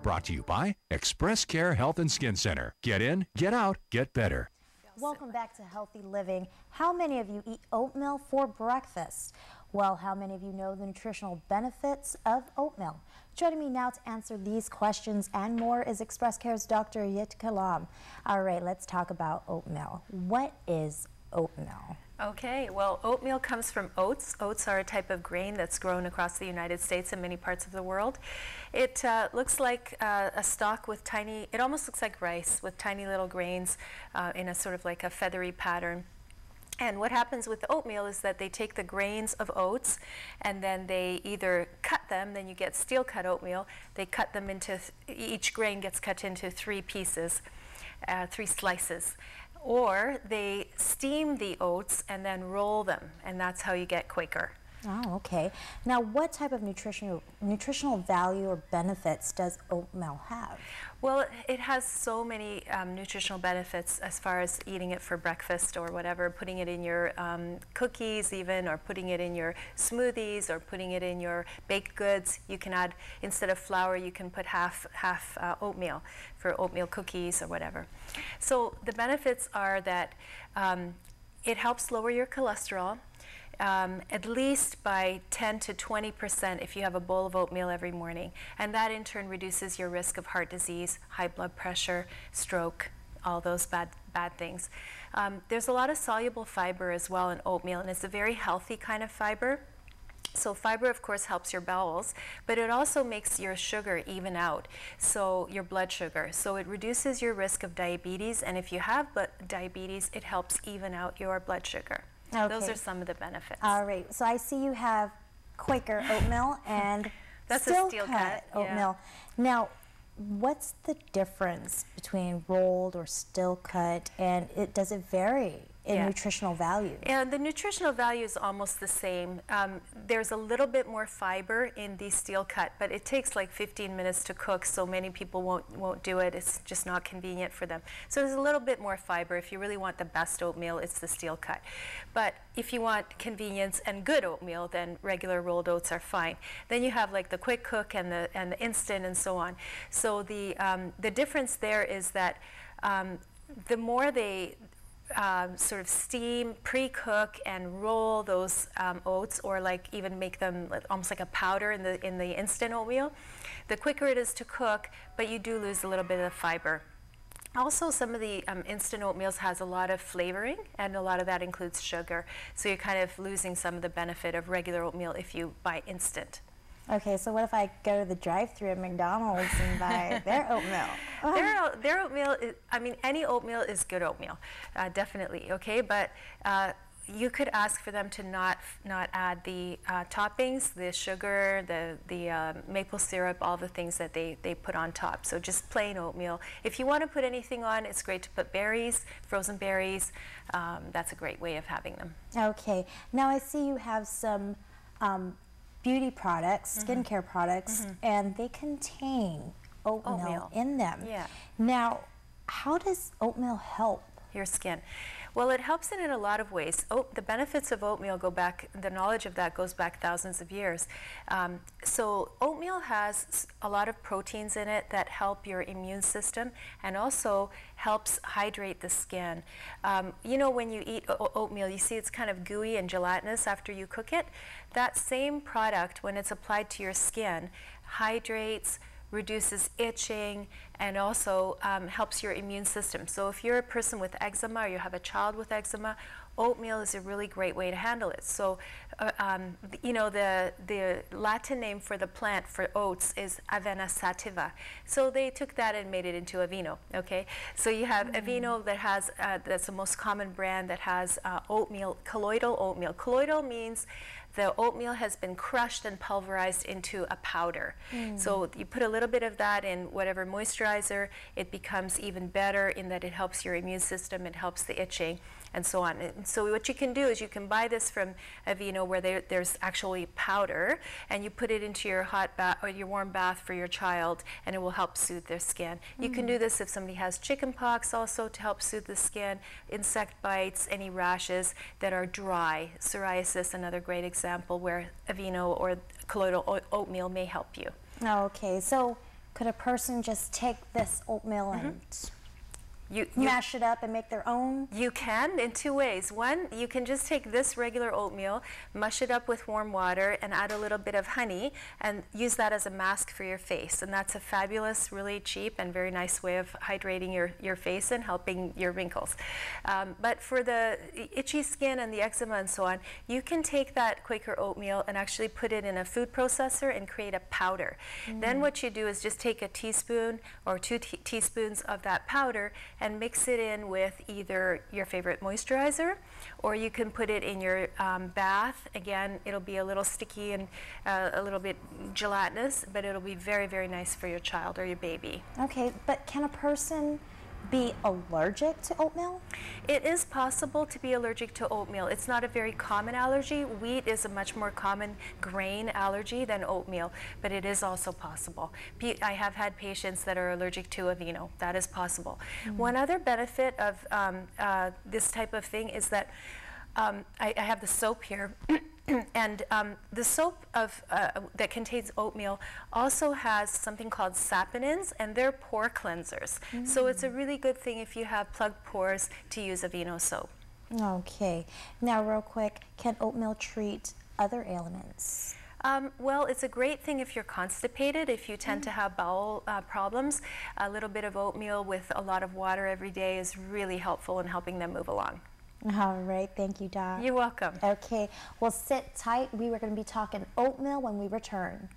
Brought to you by ExpressCare Health and Skin Center. Get in, get out, get better. Welcome back to Healthy Living. How many of you eat oatmeal for breakfast? Well, how many of you know the nutritional benefits of oatmeal? Joining me now to answer these questions and more is ExpressCare's Dr. Jitka Lom. All right, let's talk about oatmeal. What is oatmeal? Okay, well, oatmeal comes from oats. Oats are a type of grain that's grown across the United States and many parts of the world. It looks like a stalk with tiny, it almost looks like rice with tiny little grains in a sort of like a feathery pattern. And what happens with oatmeal is that they take the grains of oats and then they either cut them, then you get steel cut oatmeal. They cut them into, each grain gets cut into 3 pieces, 3 slices. Or they steam the oats and then roll them, and that's how you get Quaker. Oh, okay. Now, what type of nutritional value or benefits does oatmeal have? Well, it has so many nutritional benefits as far as eating it for breakfast or whatever, putting it in your cookies even, or putting it in your smoothies, or putting it in your baked goods. You can add, instead of flour, you can put half oatmeal for oatmeal cookies or whatever. So the benefits are that it helps lower your cholesterol. At least by 10 to 20% if you have a bowl of oatmeal every morning. And that in turn reduces your risk of heart disease, high blood pressure, stroke, all those bad things. There's a lot of soluble fiber as well in oatmeal, and it's a very healthy kind of fiber. So fiber, of course, helps your bowels, but it also makes your sugar even out, so your blood sugar. So it reduces your risk of diabetes, and if you have diabetes, it helps even out your blood sugar. Okay. Those are some of the benefits. All right, so I see you have Quaker oatmeal and that's steel a steel cut oatmeal. Yeah. Now, what's the difference between rolled or steel cut, and does it vary in nutritional value? And the nutritional value is almost the same. There's a little bit more fiber in the steel cut, but it takes like 15 minutes to cook, so many people won't do it. It's just not convenient for them. So there's a little bit more fiber. If you really want the best oatmeal, it's the steel cut. But if you want convenience and good oatmeal, then regular rolled oats are fine. Then you have like the quick cook and the instant and so on. So the difference there is that the more they sort of steam, pre-cook, and roll those oats, or like even make them almost like a powder in the instant oatmeal, the quicker it is to cook, but you do lose a little bit of fiber. Also, some of the instant oatmeals has a lot of flavoring, and a lot of that includes sugar, so you're kind of losing some of the benefit of regular oatmeal if you buy instant. Okay, so what if I go to the drive-thru at McDonald's and buy their oatmeal? Their oatmeal, I mean, any oatmeal is good oatmeal, definitely, okay? But you could ask for them to not add the toppings, the sugar, the maple syrup, all the things that they put on top. So just plain oatmeal. If you want to put anything on, it's great to put berries, frozen berries. That's a great way of having them. Okay, now I see you have some beauty products, skincare products, and they contain oatmeal in them. Yeah. Now, how does oatmeal help your skin? Well, it helps in a lot of ways. The benefits of oatmeal go back, the knowledge of that goes back thousands of years. So oatmeal has a lot of proteins in it that help your immune system and also helps hydrate the skin. You know, when you eat oatmeal, you see it's kind of gooey and gelatinous after you cook it. That same product, when it's applied to your skin, hydrates, reduces itching, and also helps your immune system. So if you're a person with eczema or you have a child with eczema, oatmeal is a really great way to handle it. So, you know, the Latin name for the plant for oats is Avena sativa. So they took that and made it into Aveeno, okay? So you have Aveeno that has, that's the most common brand that has oatmeal, colloidal oatmeal. Colloidal means the oatmeal has been crushed and pulverized into a powder. So you put a little bit of that in whatever moisturizer, it becomes even better in that it helps your immune system, it helps the itching, and so on. And so what you can do is you can buy this from Aveeno where there's actually powder, and you put it into your hot bath or your warm bath for your child, and it will help soothe their skin. You can do this if somebody has chicken pox also to help soothe the skin, insect bites, any rashes that are dry. Psoriasis, another great example where Aveeno or colloidal oatmeal may help you. Okay, so could a person just take this oatmeal and You mash it up and make their own? You can in two ways. One, you can just take this regular oatmeal, mush it up with warm water, and add a little bit of honey, and use that as a mask for your face. And that's a fabulous, really cheap, and very nice way of hydrating your face and helping your wrinkles. But for the itchy skin and the eczema and so on, you can take that Quaker oatmeal and actually put it in a food processor and create a powder. Then what you do is just take a teaspoon or 2 teaspoons of that powder and mix it in with either your favorite moisturizer, or you can put it in your bath. Again, it'll be a little sticky and a little bit gelatinous, but it'll be very, very nice for your child or your baby. Okay, but can a person be allergic to oatmeal? It is possible to be allergic to oatmeal. It's not a very common allergy. Wheat is a much more common grain allergy than oatmeal, but it is also possible. I have had patients that are allergic to Aveeno. That is possible. One other benefit of this type of thing is that I have the soap here. And the soap that contains oatmeal also has something called saponins, and they're pore cleansers. So it's a really good thing if you have plugged pores to use Aveeno soap. Okay. Now, real quick, can oatmeal treat other ailments? Well, it's a great thing if you're constipated, if you tend to have bowel problems. A little bit of oatmeal with a lot of water every day is really helpful in helping them move along. All right. Thank you, Doc. You're welcome. Okay. Well, sit tight. We were going to be talking oatmeal when we return.